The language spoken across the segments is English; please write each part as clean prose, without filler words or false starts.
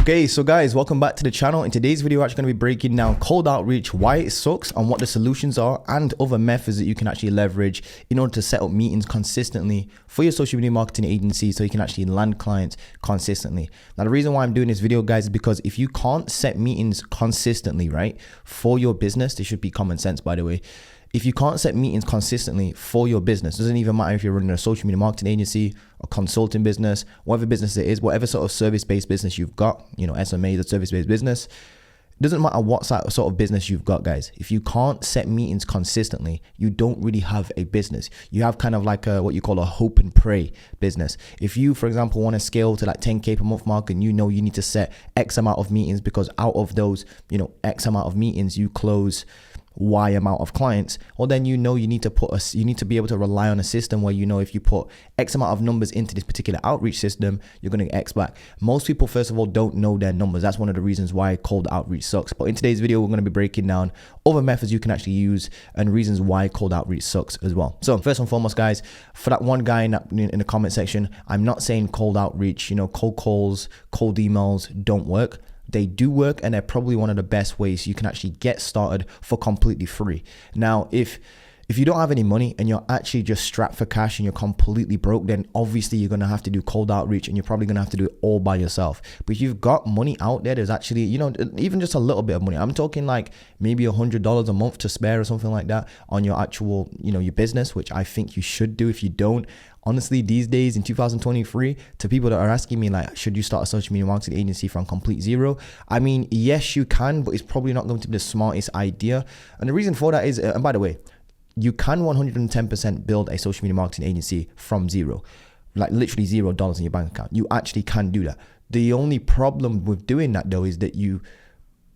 Okay, so guys, welcome back to the channel. In today's video, we're actually going to be breaking down cold outreach, why it sucks, and what the solutions are, and other methods that you can actually leverage in order to set up meetings consistently for your social media marketing agency so you can actually land clients consistently. Now, the reason why I'm doing this video, guys, is because if you can't set meetings consistently, right, for your business, this should be common sense, by the way. If you can't set meetings consistently for your business, doesn't even matter if you're running a social media marketing agency, a consulting business, whatever business it is, whatever sort of service-based business you've got, you know, SMA is a service-based business. It doesn't matter what sort of business you've got, guys. If you can't set meetings consistently, you don't really have a business. You have kind of like what you call a hope and pray business. If you, for example, want to scale to like 10K per month mark and you know you need to set X amount of meetings because out of those, you know, X amount of meetings, you close Y amount of clients, well then you know you need to be able to rely on a system where you know if you put X amount of numbers into this particular outreach system, you're going to get X back. Most people, first of all, don't know their numbers. That's one of the reasons why cold outreach sucks. But in today's video, we're going to be breaking down other methods you can actually use and reasons why cold outreach sucks as well. So first and foremost, guys, for that one guy in the comment section, I'm not saying cold outreach, you know, cold calls, cold emails don't work. They do work, and they're probably one of the best ways you can actually get started for completely free. Now, if you don't have any money and you're actually just strapped for cash and you're completely broke, then obviously you're going to have to do cold outreach and you're probably going to have to do it all by yourself. But if you've got money out there, there's actually, you know, even just a little bit of money. I'm talking like maybe $100 a month to spare or something like that on your actual, you know, your business, which I think you should do. If you don't, honestly, these days in 2023, to people that are asking me like, should you start a social media marketing agency from complete zero? I mean, yes, you can, but it's probably not going to be the smartest idea. And the reason for that is, and by the way, you can 110% build a social media marketing agency from zero, like literally $0 in your bank account. You actually can do that. The only problem with doing that though is that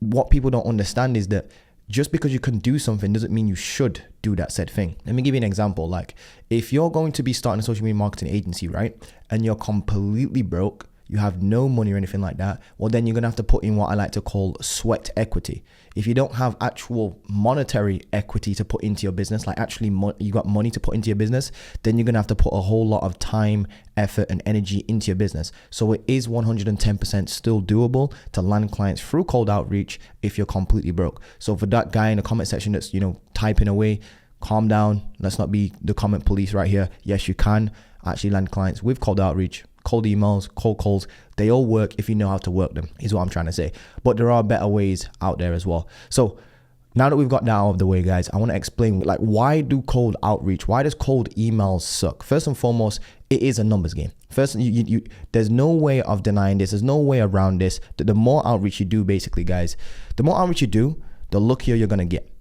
what people don't understand is that just because you can do something doesn't mean you should do that said thing. Let me give you an example. Like if you're going to be starting a social media marketing agency, right, and you're completely broke, you have no money or anything like that, well, then you're going to have to put in what I like to call sweat equity. If you don't have actual monetary equity to put into your business, like actually you got money to put into your business, then you're going to have to put a whole lot of time, effort, and energy into your business. So it is 110% still doable to land clients through cold outreach if you're completely broke. So for that guy in the comment section that's, you know, typing away, calm down. Let's not be the comment police right here. Yes, you can actually land clients with cold outreach, cold emails, cold calls. They all work if you know how to work them, is what I'm trying to say. But there are better ways out there as well. So now that we've got that out of the way, guys, I want to explain like why do cold outreach, why does cold emails suck? First and foremost, it is a numbers game. First, there's no way of denying this. There's no way around this. The more outreach you do, basically, guys, the more outreach you do, the luckier you're going to get.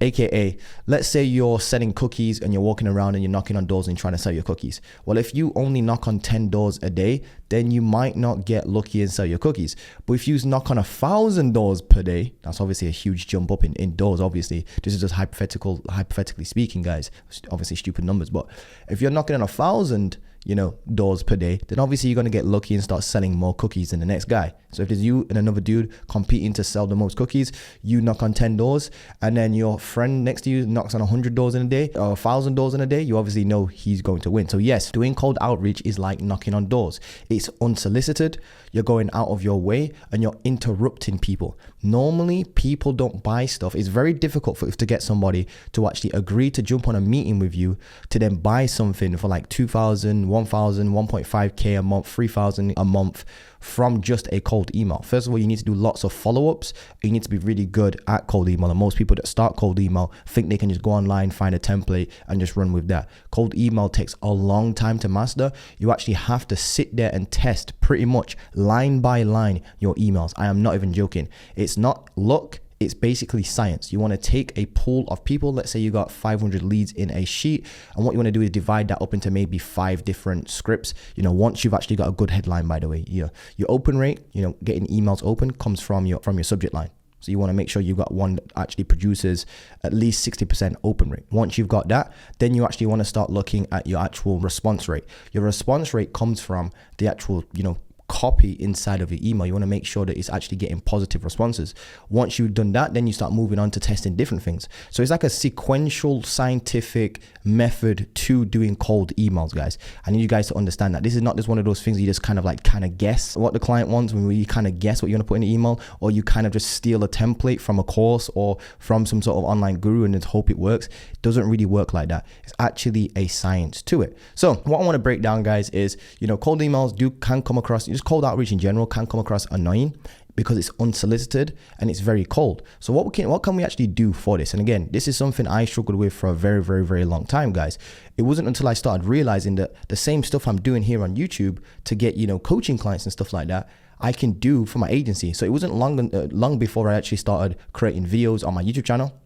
AKA, let's say you're selling cookies and you're walking around and you're knocking on doors and you're trying to sell your cookies. Well, if you only knock on 10 doors a day, then you might not get lucky and sell your cookies. But if you knock on 1,000 doors per day, that's obviously a huge jump up in doors, obviously. This is just hypothetically speaking, guys. Obviously stupid numbers. But if you're knocking on 1,000, you know, doors per day, then obviously you're going to get lucky and start selling more cookies than the next guy. So if there's you and another dude competing to sell the most cookies, you knock on 10 doors and then your friend next to you knocks on 100 doors in a day or 1,000 doors in a day, you obviously know he's going to win. So yes, doing cold outreach is like knocking on doors. It's unsolicited, you're going out of your way and you're interrupting people. Normally people don't buy stuff. It's very difficult to get somebody to actually agree to jump on a meeting with you to then buy something for like 2,000, 1,000, 1.5K a month, 3,000 a month from just a cold email. First of all, you need to do lots of follow-ups. You need to be really good at cold email. And most people that start cold email think they can just go online, find a template and just run with that. Cold email takes a long time to master. You actually have to sit there and test pretty much line by line your emails. I am not even joking. It's not luck. It's basically science. You want to take a pool of people. Let's say you got 500 leads in a sheet. And what you want to do is divide that up into maybe 5 different scripts. You know, once you've actually got a good headline, by the way, your open rate, you know, getting emails open comes from your subject line. So you want to make sure you've got one that actually produces at least 60% open rate. Once you've got that, then you actually want to start looking at your actual response rate. Your response rate comes from the actual, you know, copy inside of your email. You want to make sure that it's actually getting positive responses. Once you've done that, then you start moving on to testing different things. So it's like a sequential scientific method to doing cold emails, guys. I need you guys to understand that this is not just one of those things you just kind of guess what the client wants, when you kind of guess what you're going to put in the email, or you kind of just steal a template from a course or from some sort of online guru and just hope it works. It doesn't really work like that. It's actually a science to it. So what I want to break down, guys, is, cold emails can come across, just cold outreach in general can come across annoying because it's unsolicited and it's very cold. So what can we actually do for this? And again, this is something I struggled with for a very, very, very long time, guys. It wasn't until I started realizing that the same stuff I'm doing here on YouTube to get, coaching clients and stuff like that, I can do for my agency. So it wasn't long before I actually started creating videos on my YouTube channel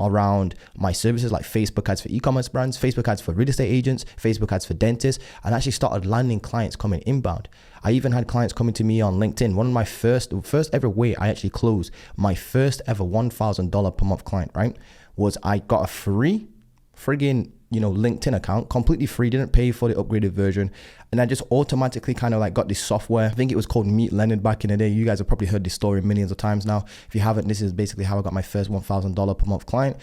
around my services, like Facebook ads for e-commerce brands, Facebook ads for real estate agents, Facebook ads for dentists, and actually started landing clients coming inbound. I even had clients coming to me on LinkedIn. One of my first ever way I actually closed my first ever $1,000 per month client, right, was I got a free friggin' LinkedIn account, completely free, didn't pay for the upgraded version. And I just automatically kind of got this software. I think it was called Meet Leonard back in the day. You guys have probably heard this story millions of times now. If you haven't, this is basically how I got my first $1,000 per month client.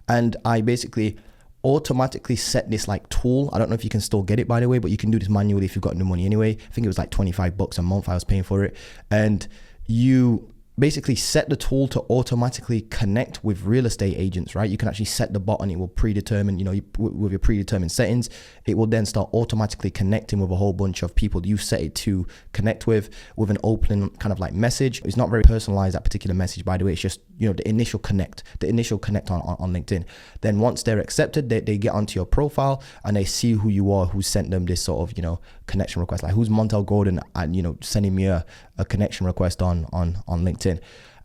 And I basically automatically set this tool. I don't know if you can still get it, by the way, but you can do this manually if you've got no money anyway. I think it was $25 a month I was paying for it. And you basically set the tool to automatically connect with real estate agents, right? You can actually set the button. It will predetermine, with your predetermined settings, it will then start automatically connecting with a whole bunch of people you set it to connect with an open kind of message. It's not very personalized, that particular message, by the way. It's just, the initial connect on LinkedIn. Then once they're accepted, they get onto your profile and they see who you are, who sent them this sort of, connection request, like who's Montel Gordon and, sending me a connection request on LinkedIn.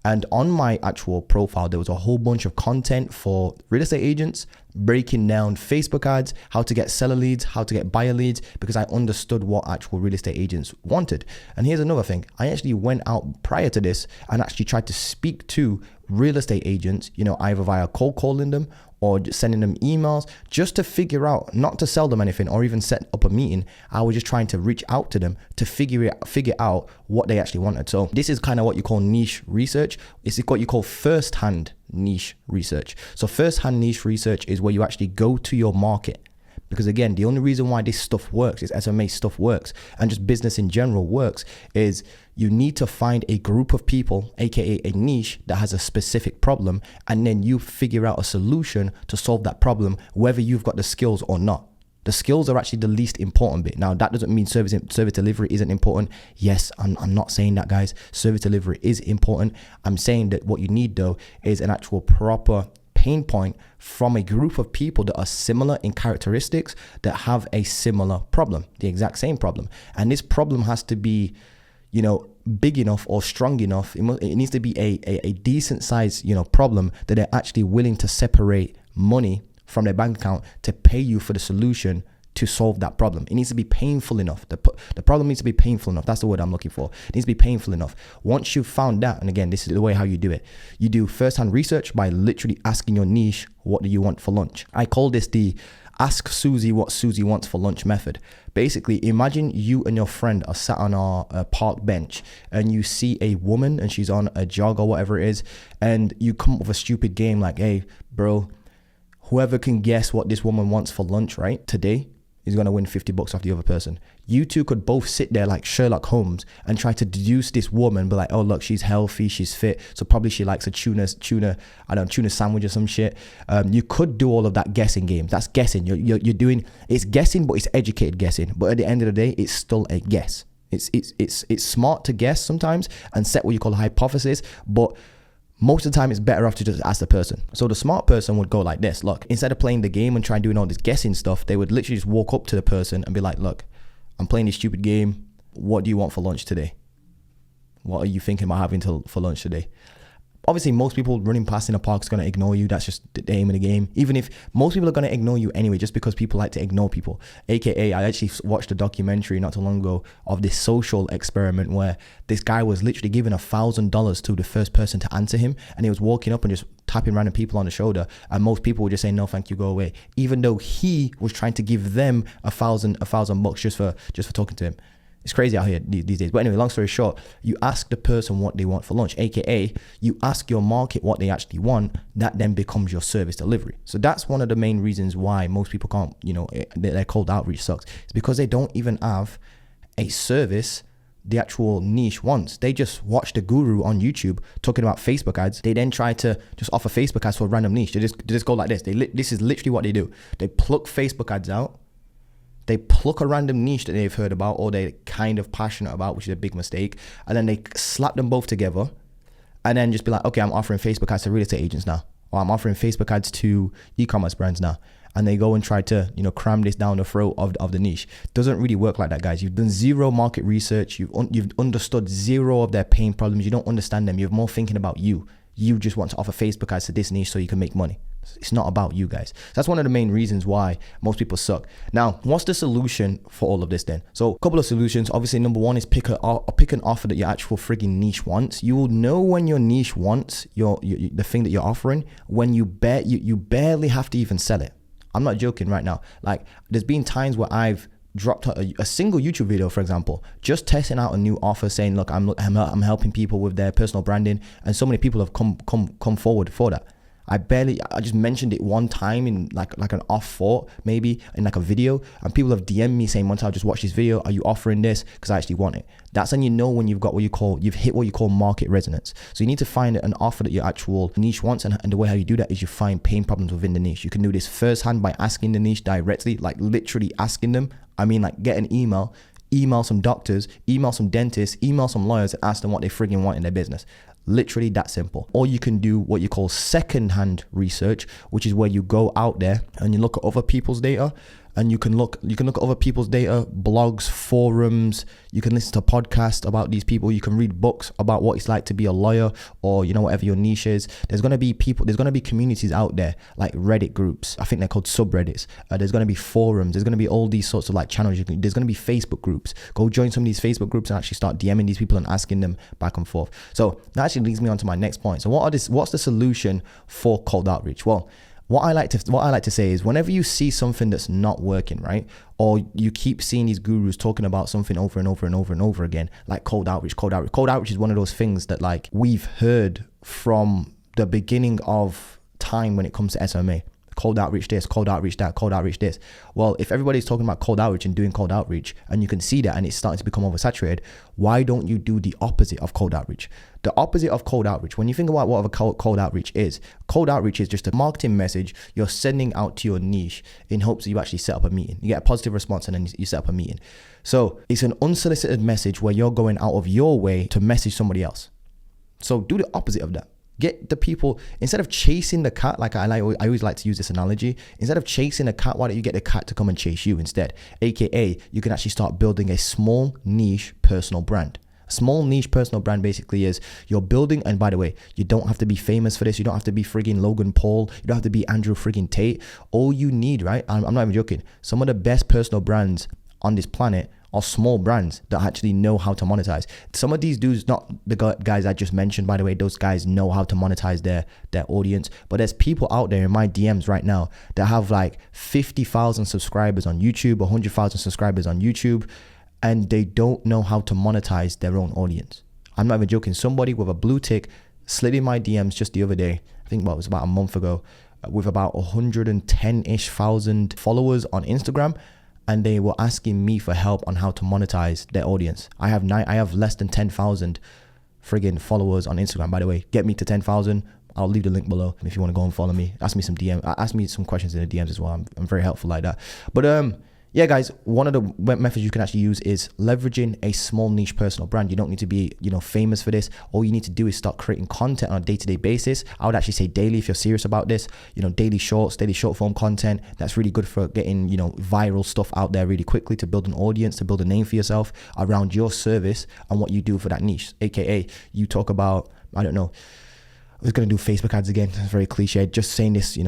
And on my actual profile, there was a whole bunch of content for real estate agents, breaking down Facebook ads, how to get seller leads, how to get buyer leads, because I understood what actual real estate agents wanted. And here's another thing. I actually went out prior to this and actually tried to speak to real estate agents, either via cold calling them or just sending them emails, just to figure out, not to sell them anything or even set up a meeting. I was just trying to reach out to them to figure out what they actually wanted. So this is kind of what you call niche research. It's what you call first-hand niche research. So first-hand niche research is where you actually go to your market. Because again, the only reason why this stuff works, is SMA stuff works, and just business in general works, is you need to find a group of people, aka a niche, that has a specific problem, and then you figure out a solution to solve that problem, whether you've got the skills or not. The skills are actually the least important bit. Now, that doesn't mean service delivery isn't important. Yes, I'm not saying that, guys. Service delivery is important. I'm saying that what you need, though, is an actual proper pain point from a group of people that are similar in characteristics, that have a similar problem, the exact same problem. And this problem has to be, big enough or strong enough. It needs to be a decent size, problem that they're actually willing to separate money from their bank account to pay you for the solution to solve that problem. It needs to be painful enough. The problem needs to be painful enough. That's the word I'm looking for. It needs to be painful enough. Once you've found that, and again, this is the way how you do it. You do first-hand research by literally asking your niche, what do you want for lunch? I call this the ask Susie what Susie wants for lunch method. Basically, imagine you and your friend are sat on a park bench and you see a woman and she's on a jog or whatever it is, and you come up with a stupid game like, hey, bro, whoever can guess what this woman wants for lunch, right, today, is going to win $50 off the other person. You two could both sit there like Sherlock Holmes and try to deduce this woman, but like, oh, look, she's healthy, she's fit, so probably she likes a tuna sandwich or some shit. You could do all of that guessing game. That's guessing. You're doing, it's guessing, but it's educated guessing. But at the end of the day, it's still a guess. It's smart to guess sometimes and set what you call a hypothesis, but most of the time, it's better off to just ask the person. So the smart person would go like this. Look, instead of playing the game and trying doing all this guessing stuff, they would literally just walk up to the person and be like, look, I'm playing this stupid game. What do you want for lunch today? What are you thinking about having for lunch today? Obviously, most people running past in a park is going to ignore you. That's just the aim of the game. Even if most people are going to ignore you anyway, just because people like to ignore people. AKA, I actually watched a documentary not too long ago of this social experiment where this guy was literally giving $1,000 to the first person to answer him. And he was walking up and just tapping random people on the shoulder. And most people would just say, no, thank you, go away. Even though he was trying to give them $1,000 just for talking to him. It's crazy out here these days. But anyway, long story short, you ask the person what they want for lunch, aka you ask your market what they actually want. That then becomes your service delivery. So that's one of the main reasons why most people can't, their cold outreach sucks. It's because they don't even have a service the actual niche wants. They just watch the guru on YouTube talking about Facebook ads. They then try to just offer Facebook ads for a random niche. They just go like this. This is literally what they do. They pluck Facebook ads out. They pluck a random niche that they've heard about or they're kind of passionate about, which is a big mistake. And then they slap them both together and then just be like, okay, I'm offering Facebook ads to real estate agents now. Or I'm offering Facebook ads to e-commerce brands now. And they go and try to, cram this down the throat of the niche. Doesn't really work like that, guys. You've done zero market research. You've understood zero of their pain problems. You don't understand them. You're more thinking about you. You just want to offer Facebook ads to this niche so you can make money. It's not about you guys. So that's one of the main reasons why most people suck. Now, what's the solution for all of this then? So a couple of solutions. Obviously, number one is pick an offer that your actual frigging niche wants. You will know when your niche wants the thing that you're offering when you barely have to even sell it. I'm not joking right now. Like, there's been times where I've dropped a single YouTube video, for example, just testing out a new offer, saying, look, I'm helping people with their personal branding, and so many people have come forward for that. I just mentioned it one time in like an off thought, maybe in like a video, and people have DM'd me saying, Montel, just watch this video. Are you offering this? Because I actually want it. That's when you know when you've hit what you call market resonance. So you need to find an offer that your actual niche wants, and the way how you do that is you find pain problems within the niche. You can do this firsthand by asking the niche directly, like literally asking them. I mean, like get an email some doctors, email some dentists, email some lawyers, and ask them what they frigging want in their business. Literally that simple. Or you can do what you call second-hand research, which is where you go out there and you look at other people's data, and you can look at other people's data, blogs, forums. You can listen to podcasts about these people. You can read books about what it's like to be a lawyer, or whatever your niche is. There's gonna be communities out there, like Reddit groups. I think they're called subreddits. There's gonna be forums. There's gonna be all these sorts of like channels. There's gonna be Facebook groups. Go join some of these Facebook groups and actually start DMing these people and asking them back and forth. So that actually leads me on to my next point. So what's the solution for cold outreach? Well, what I like to say is, whenever you see something that's not working, right, or you keep seeing these gurus talking about something over and over and over and over again, like cold outreach is one of those things that like we've heard from the beginning of time when it comes to SMA. Cold outreach this, cold outreach that, cold outreach this. Well, if everybody's talking about cold outreach and doing cold outreach, and you can see that and it's starting to become oversaturated, why don't you do the opposite of cold outreach? The opposite of cold outreach, when you think about what a cold outreach is just a marketing message you're sending out to your niche in hopes that you actually set up a meeting. You get a positive response and then you set up a meeting. So it's an unsolicited message where you're going out of your way to message somebody else. So do the opposite of that. Get the people, instead of chasing the cat, like I always like to use this analogy, instead of chasing a cat, why don't you get the cat to come and chase you instead? AKA, you can actually start building a small niche personal brand. A small niche personal brand basically is you're building, and by the way, you don't have to be famous for this. You don't have to be frigging Logan Paul. You don't have to be Andrew frigging Tate. All you need, right? I'm not even joking. Some of the best personal brands on this planet are small brands that actually know how to monetize. Some of these dudes, not the guys I just mentioned, by the way, those guys know how to monetize their audience. But there's people out there in my DMs right now that have like 50,000 subscribers on YouTube, 100,000 subscribers on YouTube, and they don't know how to monetize their own audience. I'm not even joking. Somebody with a blue tick slid in my DMs just the other day. I think it was about a month ago, with about 110-ish thousand followers on Instagram. And they were asking me for help on how to monetize their audience. I have less than 10,000 friggin' followers on Instagram. By the way, get me to 10,000. I'll leave the link below if you want to go and follow me. Ask me some questions in the DMs as well. I'm very helpful like that. But yeah, guys, one of the methods you can actually use is leveraging a small niche personal brand. You don't need to be, famous for this. All you need to do is start creating content on a day-to-day basis. I would actually say daily if you're serious about this. Daily short form content. That's really good for getting, viral stuff out there really quickly, to build an audience, to build a name for yourself around your service and what you do for that niche. AKA, you talk about, I don't know, I was going to do Facebook ads again. It's very cliche. Just saying this,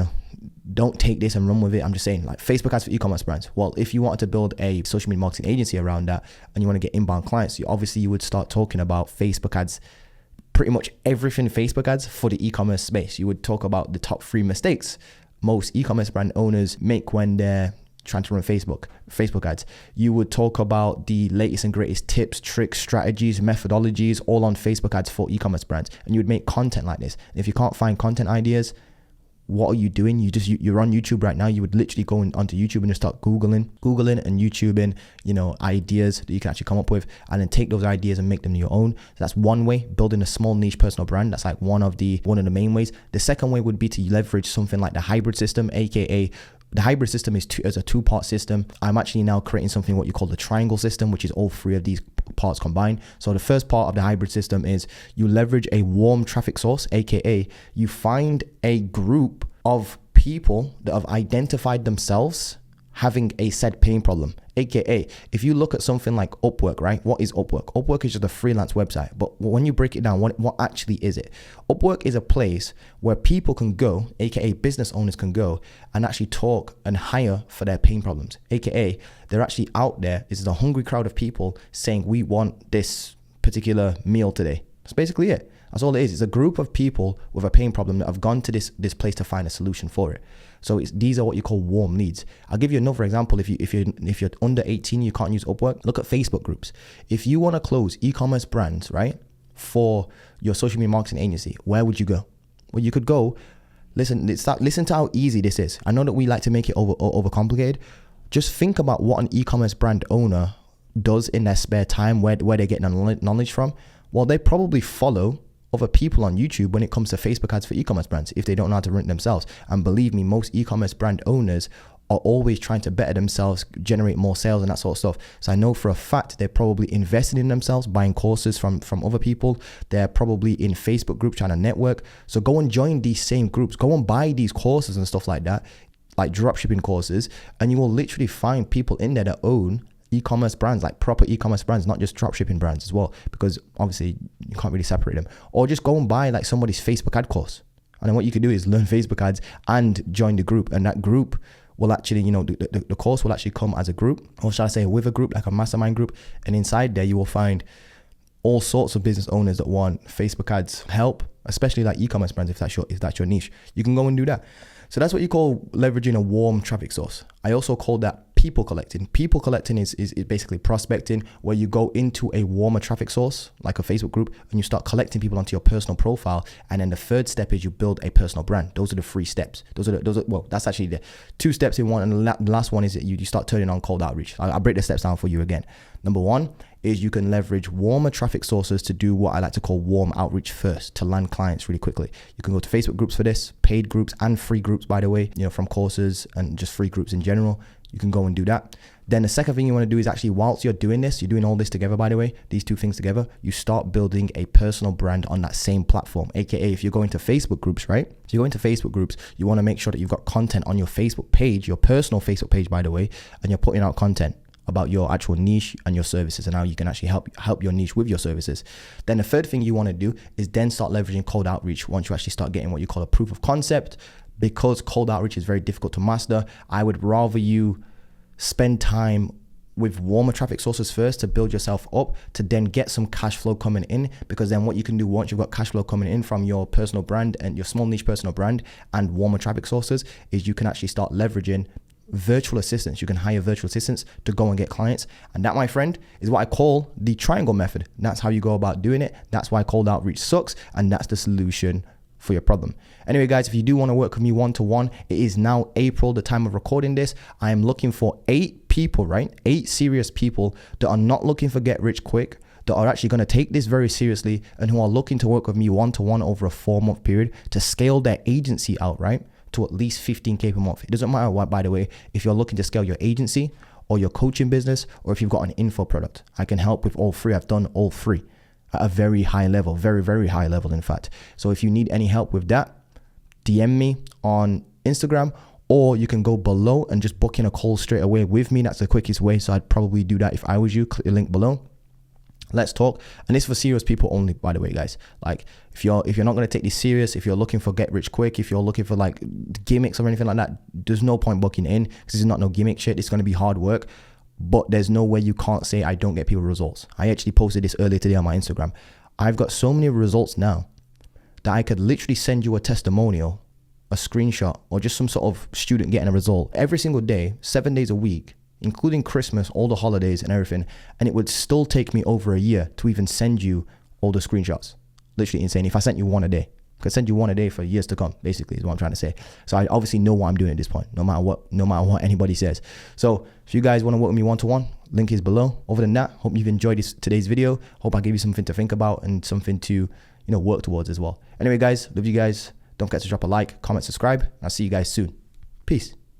don't take this and run with it. I'm just saying, like, Facebook ads for e-commerce brands. Well, if you wanted to build a social media marketing agency around that and you want to get inbound clients, you would start talking about Facebook ads, pretty much everything Facebook ads for the e-commerce space. You would talk about the top 3 mistakes most e-commerce brand owners make when they're trying to run Facebook ads. You would talk about the latest and greatest tips, tricks, strategies, methodologies, all on Facebook ads for e-commerce brands. And you would make content like this. And if you can't find content ideas, what are you doing? You're on YouTube right now. You would literally go onto YouTube and just start Googling and YouTubing, ideas that you can actually come up with, and then take those ideas and make them your own. So that's one way, building a small niche personal brand. That's like one of the main ways. The second way would be to leverage something like the hybrid system, aka the hybrid system is a two-part system. I'm actually now creating something what you call the triangle system, which is all three of these parts combined. So the first part of the hybrid system is you leverage a warm traffic source, aka you find a group of people that have identified themselves having a said pain problem, aka if you look at something like Upwork, right? What is Upwork? Upwork is just a freelance website, but when you break it down, what actually is it? Upwork is a place where people can go, aka business owners can go and actually talk and hire for their pain problems, aka they're actually out there. This is a hungry crowd of people saying, we want this particular meal today. That's basically it. That's all it is. It's a group of people with a pain problem that have gone to this place to find a solution for it. So these are what you call warm leads. I'll give you another example. If you're under 18, you can't use Upwork. Look at Facebook groups. If you want to close e-commerce brands, right, for your social media marketing agency, where would you go? Well, you could go. Listen to how easy this is. I know that we like to make it overcomplicated. Just think about what an e-commerce brand owner does in their spare time, where they get knowledge from. Well, they probably follow other people on YouTube when it comes to Facebook ads for e-commerce brands if they don't know how to run it themselves. And believe me, most e-commerce brand owners are always trying to better themselves, generate more sales and that sort of stuff. So I know for a fact they're probably invested in themselves, buying courses from other people. They're probably in Facebook groups trying to network. So go and join these same groups. Go and buy these courses and stuff like that, like dropshipping courses, and you will literally find people in there that own e-commerce brands, like proper e-commerce brands, not just dropshipping brands as well, because obviously you can't really separate them. Or just go and buy like somebody's Facebook ad course. And then what you can do is learn Facebook ads and join the group. And that group will actually, the course will actually come as a group, or shall I say with a group, like a mastermind group. And inside there, you will find all sorts of business owners that want Facebook ads help, especially like e-commerce brands, if that's your niche. You can go and do that. So that's what you call leveraging a warm traffic source. I also call that people collecting. People collecting is basically prospecting, where you go into a warmer traffic source, like a Facebook group, and you start collecting people onto your personal profile. And then the third step is you build a personal brand. Those are the 3 steps. That's actually the 2 steps in one. And the last one is that you start turning on cold outreach. I'll break the steps down for you again. Number 1 is you can leverage warmer traffic sources to do what I like to call warm outreach first, to land clients really quickly. You can go to Facebook groups for this, paid groups and free groups, by the way, from courses and just free groups in general. You can go and do that. Then the second thing you want to do is actually, whilst you're doing this, you're doing all this together, by the way, these 2 things together, you start building a personal brand on that same platform. AKA if you're going to Facebook groups, right? So you're going to Facebook groups, you want to make sure that you've got content on your Facebook page, your personal Facebook page, by the way, and you're putting out content about your actual niche and your services, and how you can actually help your niche with your services. Then the third thing you want to do is then start leveraging cold outreach once you actually start getting what you call a proof of concept. Because cold outreach is very difficult to master, I would rather you spend time with warmer traffic sources first to build yourself up, to then get some cash flow coming in. Because then what you can do once you've got cash flow coming in from your personal brand and your small niche personal brand and warmer traffic sources, is you can actually start leveraging virtual assistants. You can hire virtual assistants to go and get clients. And that, my friend, is what I call the triangle method. That's how you go about doing it. That's why cold outreach sucks. And that's the solution for your problem. Anyway, guys, if you do want to work with me one-to-one, it is now April, the time of recording this. I am looking for 8 people, right? 8 serious people that are not looking for get rich quick, that are actually going to take this very seriously, and who are looking to work with me one-to-one over a 4-month period to scale their agency out, right, to at least 15K per month. It doesn't matter what, by the way, if you're looking to scale your agency or your coaching business, or if you've got an info product. I can help with all 3. I've done all 3 at a very high level, very, very high level, in fact. So if you need any help with that, DM me on Instagram, or you can go below and just book in a call straight away with me. That's the quickest way. So I'd probably do that if I was you. Click the link below. Let's talk. And it's for serious people only, by the way, guys. Like if you're not going to take this serious, if you're looking for get rich quick, if you're looking for like gimmicks or anything like that, there's no point booking in, because it's not no gimmick shit. It's going to be hard work. But there's no way you can't say I don't get people results. I actually posted this earlier today on my Instagram. I've got so many results now that I could literally send you a testimonial a screenshot or just some sort of student getting a result every single day, 7 days a week, including Christmas, all the holidays and everything, and it would still take me over a year to even send you all the screenshots. Literally insane. If I sent you one a day, I could send you one a day for years to come, basically, is what I'm trying to say. So I obviously know what I'm doing at this point, no matter what anybody says. So if you guys want to work with me one-to-one, link is below. Other than that, hope you've enjoyed today's video. Hope I gave you something to think about and something to, work towards as well. Anyway, guys, love you guys. Don't forget to drop a like, comment, subscribe. I'll see you guys soon. Peace.